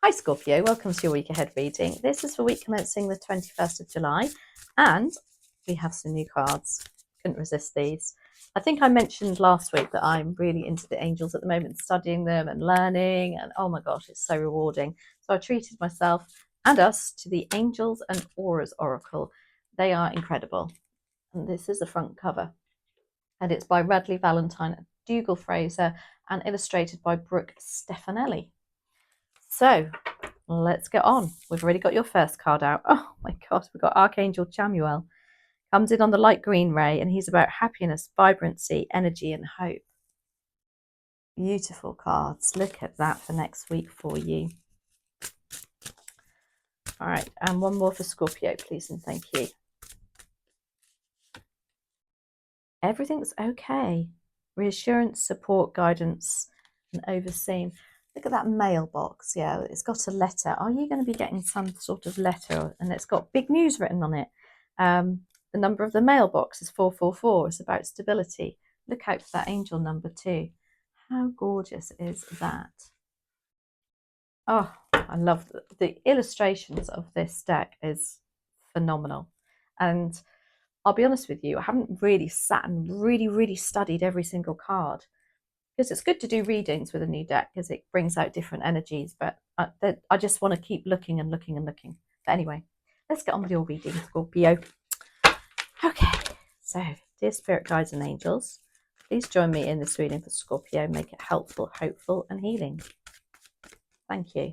Hi Scorpio, welcome to your week ahead reading. This is for week commencing the 21st of July, and we have some new cards. Couldn't resist these. I think I mentioned last week that I'm really into the angels at the moment, studying them and learning, and oh my gosh, it's so rewarding. So I treated myself and us to the Angels and Auras Oracle. They are incredible. And this is the front cover. And it's by Radley Valentine, Dougal Fraser, and illustrated by Brooke Stefanelli. So let's get on. We've already got your first card out. Oh my gosh, we've got Archangel Chamuel. Comes in on the light green ray, and he's about happiness, vibrancy, energy, and hope. Beautiful cards. Look at that for next week for you. All right, and one more for Scorpio, please, and thank you. Everything's okay. Reassurance, support, guidance, and overseeing. Look at that mailbox. Yeah, it's got a letter. Are you going to be getting some sort of letter? And it's got big news written on it. The number of the mailbox is 444. It's about stability. Look out for that angel number 2. How gorgeous is that? Oh, I love the illustrations of this deck is phenomenal. And I'll be honest with you, I haven't really sat and really studied every single card, because it's good to do readings with a new deck because it brings out different energies, but I just want to keep looking and looking and looking. But anyway, let's get on with your reading, Scorpio. Okay, so dear spirit guides and angels, please join me in this reading for Scorpio. Make it helpful, hopeful, and healing. Thank you.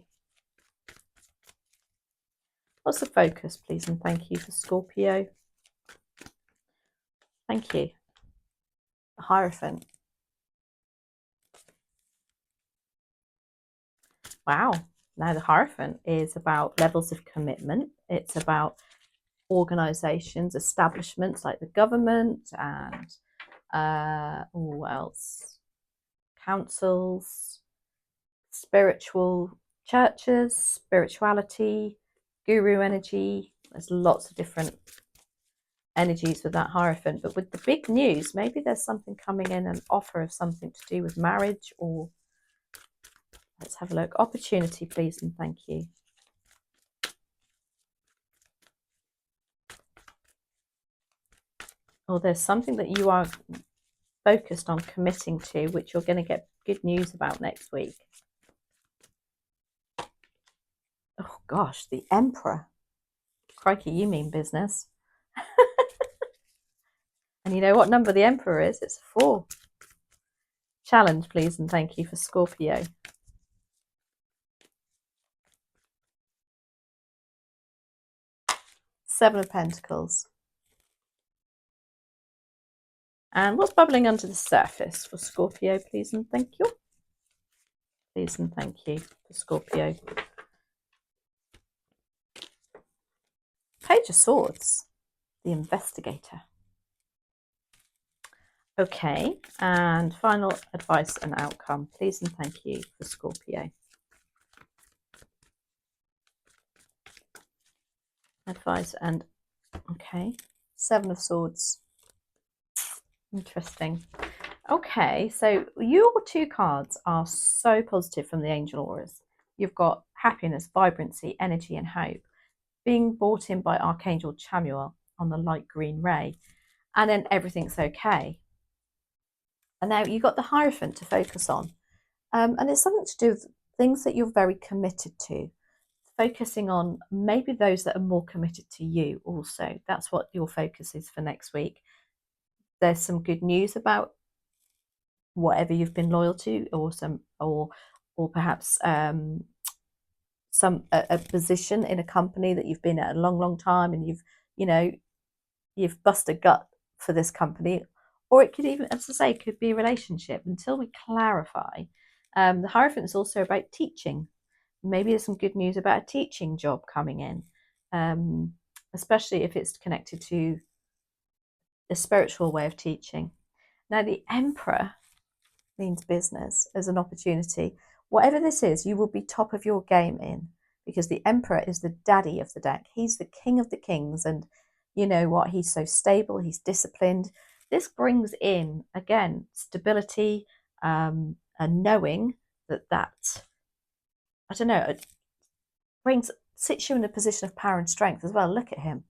What's the focus, please, and thank you for Scorpio. Thank you. The Hierophant. Wow. Now the Hierophant is about levels of commitment. It's about organizations, establishments like the government and what else? Councils, spiritual churches, spirituality, guru energy. There's lots of different energies with that Hierophant. But with the big news, maybe there's something coming in, an offer of something to do with marriage, or let's have a look. Opportunity, please, and thank you. Or there's something that you are focused on committing to, which you're going to get good news about next week. Oh gosh, the Emperor. Crikey, you mean business. And you know what number the Emperor is? It's 4. Challenge, please, and thank you for Scorpio. Seven of Pentacles. And what's bubbling under the surface for Scorpio, please, and thank you. Please and thank you for Scorpio. Page of Swords, the Investigator. Okay, and final advice and outcome, please and thank you for Scorpio. Advice and, okay, 7 of Swords. Interesting. Okay, so your 2 cards are so positive from the angel auras. You've got happiness, vibrancy, energy, and hope being brought in by Archangel Chamuel on the light green ray, and then everything's okay. And now you've got the Hierophant to focus on, and it's something to do with things that you're very committed to, focusing on maybe those that are more committed to you also. That's what your focus is for next week. There's some good news about whatever you've been loyal to, or perhaps a position in a company that you've been at a long time, and you've busted a gut for this company, or it could even, as I say, could be a relationship until we clarify. The Hierophant is also about teaching. Maybe there's some good news about a teaching job coming in, especially if it's connected to a spiritual way of teaching. Now, the Emperor means business as an opportunity. Whatever this is, you will be top of your game in, because the Emperor is the daddy of the deck. He's the king of the kings, and you know what? He's so stable, he's disciplined. This brings in, again, stability, and knowing that, I don't know, sits you in a position of power and strength as well. Look at him.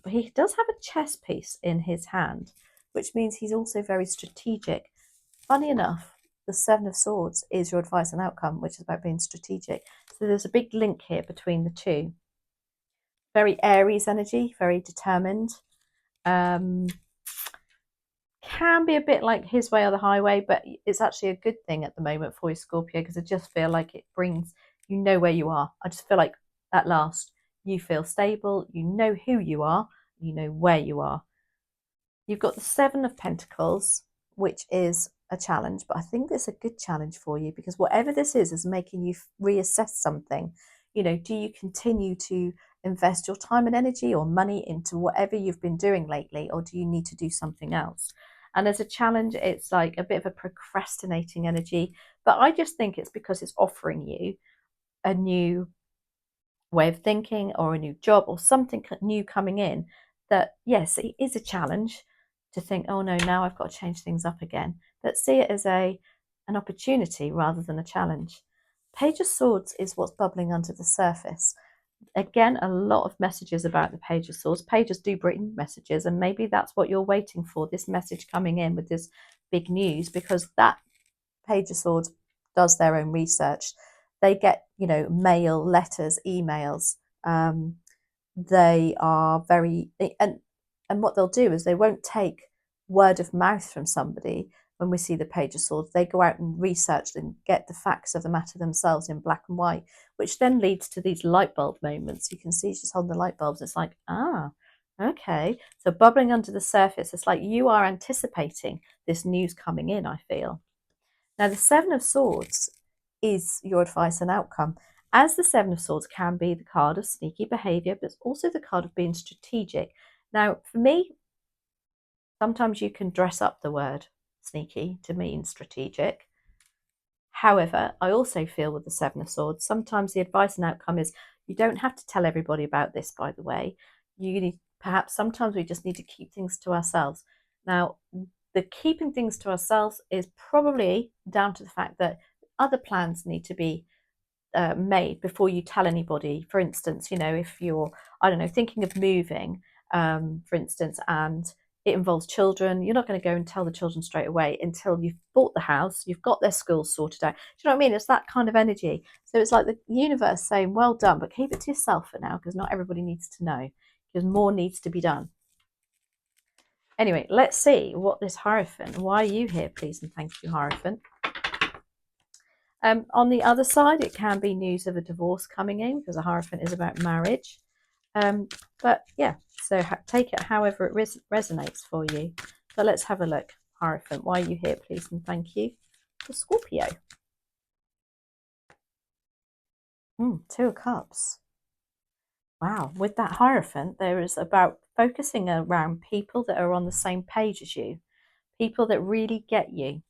He does have a chess piece in his hand, which means he's also very strategic. Funny enough, the Seven of Swords is your advice and outcome, which is about being strategic. So there's a big link here between the two. Very Aries energy, very determined. Can be a bit like his way or the highway, but it's actually a good thing at the moment for you, Scorpio, because I just feel like it brings, you know where you are. I just feel like at last you feel stable, you know who you are, you know where you are. You've got the Seven of Pentacles, which is a challenge, but I think it's a good challenge for you, because whatever this is making you reassess something. You know, do you continue to invest your time and energy or money into whatever you've been doing lately, or do you need to do something else? And as a challenge, it's like a bit of a procrastinating energy, but I just think it's because it's offering you a new way of thinking or a new job or something new coming in, that yes, it is a challenge to think, oh no, now I've got to change things up again, but see it as an opportunity rather than a challenge. Page of Swords is what's bubbling under the surface. Again, a lot of messages about the Page of Swords. Pages do bring messages, and maybe that's what you're waiting for, this message coming in with this big news, because that Page of Swords does their own research. They get, you know, mail, letters, emails. They are very, and what they'll do is they won't take word of mouth from somebody. When we see the Page of Swords, they go out and research and get the facts of the matter themselves in black and white, which then leads to these light bulb moments. You can see she's holding the light bulbs. It's like, ah, okay. So bubbling under the surface, it's like you are anticipating this news coming in, I feel. Now, the Seven of Swords is your advice and outcome. As the Seven of Swords can be the card of sneaky behavior, but it's also the card of being strategic. Now, for me, sometimes you can dress up the word sneaky to mean strategic. However, I also feel with the Seven of Swords, sometimes the advice and outcome is you don't have to tell everybody about this, by the way. You need, perhaps sometimes we just need to keep things to ourselves. Now, the keeping things to ourselves is probably down to the fact that other plans need to be made before you tell anybody. For instance, you know, if you're, I don't know, thinking of moving, for instance, and it involves children, you're not going to go and tell the children straight away until you've bought the house, you've got their schools sorted out. Do you know what I mean? It's that kind of energy. So it's like the universe saying, well done, but keep it to yourself for now, because not everybody needs to know, because more needs to be done. Anyway, let's see what this Hierophant, why are you here, please and thank you, Hierophant. On the other side, it can be news of a divorce coming in, because a Hierophant is about marriage. But yeah, so take it however it resonates for you. But let's have a look. Hierophant, why are you here, please and thank you, for Scorpio. Two of Cups. Wow, with that Hierophant, there is about focusing around people that are on the same page as you, people that really get you.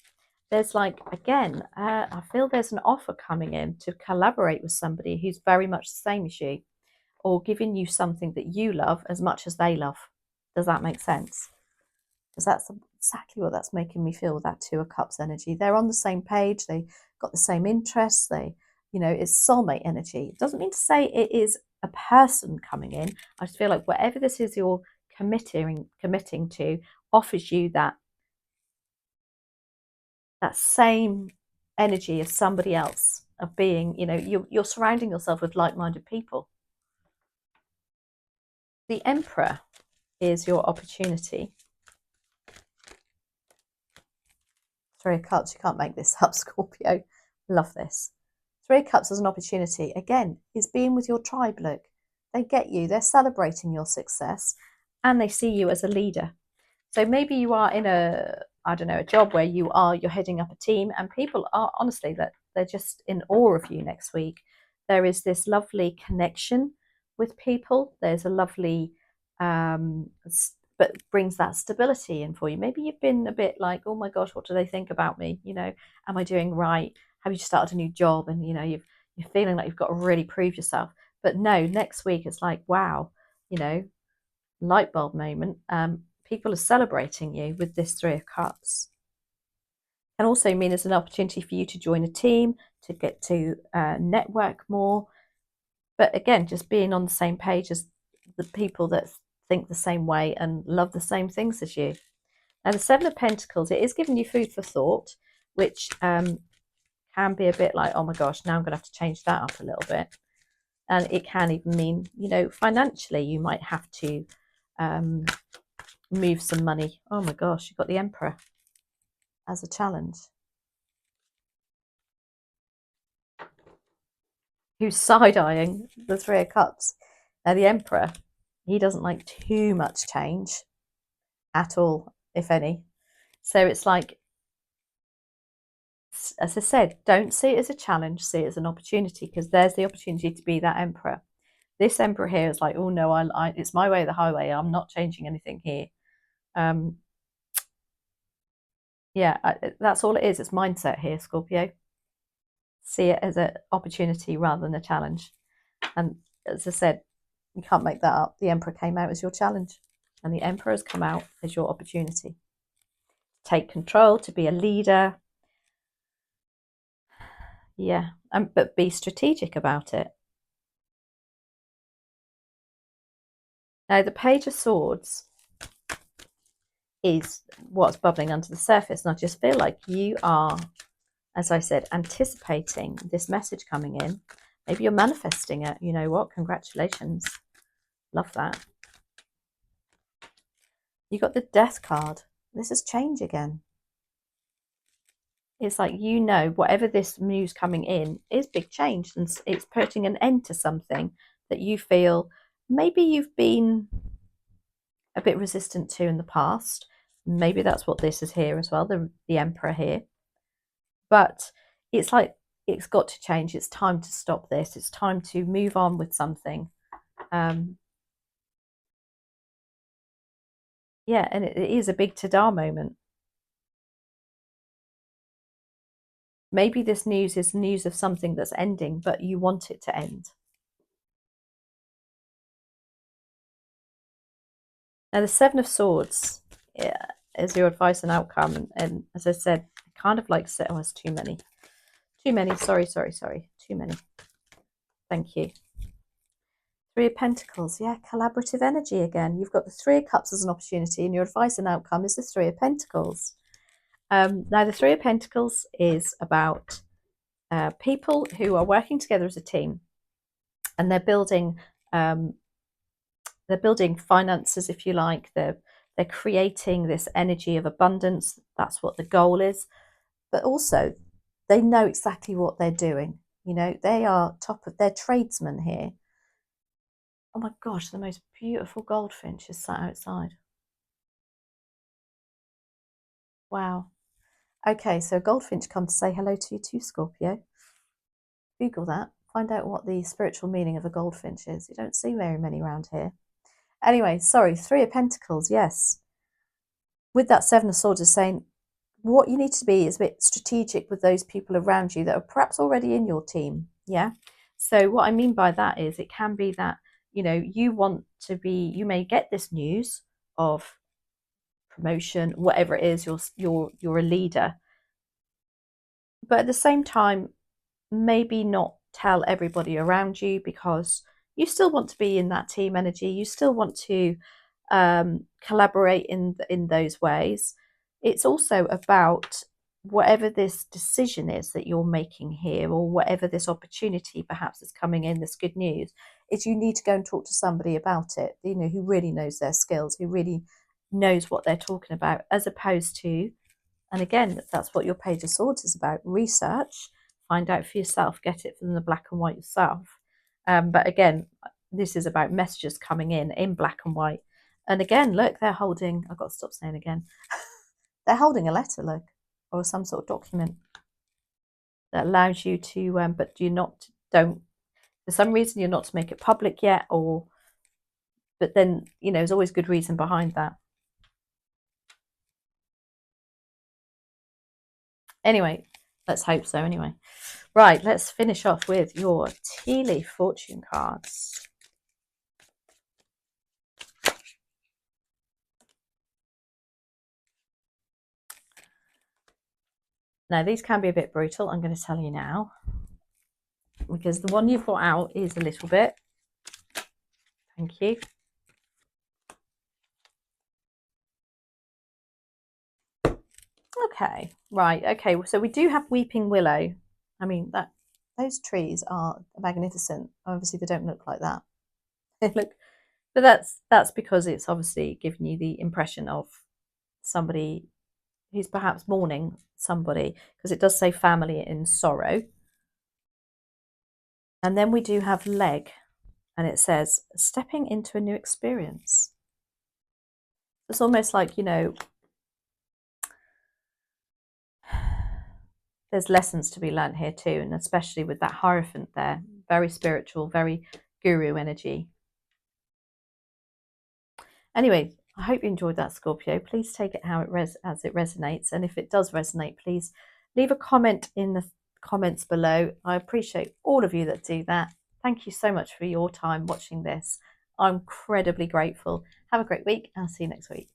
There's like, again, I feel there's an offer coming in to collaborate with somebody who's very much the same as you, or giving you something that you love as much as they love. Does that make sense? Because that's exactly what that's making me feel with that Two of Cups energy. They're on the same page. They got the same interests. They, you know, it's soulmate energy. It doesn't mean to say it is a person coming in. I just feel like whatever this is you're committing to offers you that same energy as somebody else, of being, you know, you're surrounding yourself with like-minded people. The Emperor is your opportunity. Three of Cups, you can't make this up, Scorpio. Love this. Three of Cups as an opportunity, again, is being with your tribe. Look, they get you, they're celebrating your success, and they see you as a leader. So maybe you are in a, I don't know, a job where you're heading up a team, and people are, honestly, that they're just in awe of you next week. There is this lovely connection with people. There's a lovely, but brings that stability in for you. Maybe you've been a bit like, oh my gosh, what do they think about me? You know, am I doing right? Have you started a new job? And, you know, you're feeling like you've got to really prove yourself. But no, next week it's like, wow, you know, light bulb moment. People are celebrating you with this Three of Cups. Can also mean it's an opportunity for you to join a team, to get to network more. But again, just being on the same page as the people that think the same way and love the same things as you. Now, the Seven of Pentacles, it is giving you food for thought, which can be a bit like, oh my gosh, now I'm going to have to change that up a little bit. And it can even mean, you know, financially, you might have to move some money. Oh my gosh, you've got the Emperor as a challenge. Who's side-eyeing the Three of Cups. Now, the Emperor, he doesn't like too much change at all, if any. So it's like, as I said, don't see it as a challenge, see it as an opportunity, because there's the opportunity to be that Emperor. This Emperor here is like, oh no, it's my way or the highway. I'm not changing anything here. Yeah, that's all it is. It's mindset here, Scorpio. See it as an opportunity rather than a challenge. And as I said, you can't make that up. The Emperor came out as your challenge, and the Emperor has come out as your opportunity. Take control, to be a leader. Yeah, but be strategic about it. Now, the Page of Swords is what's bubbling under the surface, and I just feel like you are, as I said, anticipating this message coming in. Maybe you're manifesting it. You know what? Congratulations. Love that. You got the Death card. This is change again. It's like, you know, whatever this news coming in is big change, and it's putting an end to something that you feel maybe you've been a bit resistant to in the past. Maybe that's what this is here as well, the Emperor here. But it's like, it's got to change. It's time to stop this. It's time to move on with something. Yeah, and it is a big ta-da moment. Maybe this news is news of something that's ending, but you want it to end. Now, the Seven of Swords is your advice and outcome. And as I said, kind of like, oh, it's too many. Too many. Sorry. Too many. Thank you. Three of Pentacles. Yeah, collaborative energy again. You've got the Three of Cups as an opportunity, and your advice and outcome is the Three of Pentacles. Now, the Three of Pentacles is about people who are working together as a team, and they're building finances, if you like. They're creating this energy of abundance. That's what the goal is. But also, they know exactly what they're doing. You know, they are top of their tradesmen here. Oh my gosh, the most beautiful goldfinch is sat outside. Wow. Okay, so goldfinch come to say hello to you too, Scorpio. Google that. Find out what the spiritual meaning of a goldfinch is. You don't see very many around here. Anyway, sorry, Three of Pentacles, yes. With that Seven of Swords is saying what you need to be is a bit strategic with those people around you that are perhaps already in your team. Yeah. So what I mean by that is, it can be that, you know, you want to be, you may get this news of promotion, whatever it is, you're a leader, but at the same time, maybe not tell everybody around you, because you still want to be in that team energy. You still want to collaborate in those ways. It's also about whatever this decision is that you're making here, or whatever this opportunity perhaps is coming in, this good news, is you need to go and talk to somebody about it, you know, who really knows their skills, who really knows what they're talking about, as opposed to, and again, that's what your Page of Swords is about, research, find out for yourself, get it from the black and white yourself. But again, this is about messages coming in black and white. And again, look, they're holding, I've got to stop saying again, they're holding a letter, look, or some sort of document that allows you to, but don't, for some reason, you're not to make it public yet, or, but then, you know, there's always good reason behind that. Anyway, let's hope so anyway. Right, let's finish off with your tea leaf fortune cards. Now, these can be a bit brutal, I'm going to tell you now. because the one you've got out is a little bit. Thank you. Okay, right. Okay, so we do have weeping willow. I mean, those trees are magnificent. Obviously, they don't look like that. They look, but that's because it's obviously giving you the impression of somebody who's perhaps mourning somebody, because it does say family in sorrow. And then we do have leg, and it says stepping into a new experience. It's almost like, you know, there's lessons to be learned here too, and especially with that Hierophant there, very spiritual, very guru energy. Anyway, I hope you enjoyed that, Scorpio. Please take it as it resonates, and if it does resonate, please leave a comment in the comments below. I appreciate all of you that do that. Thank you so much for your time watching this. I'm incredibly grateful. Have a great week. I'll see you next week.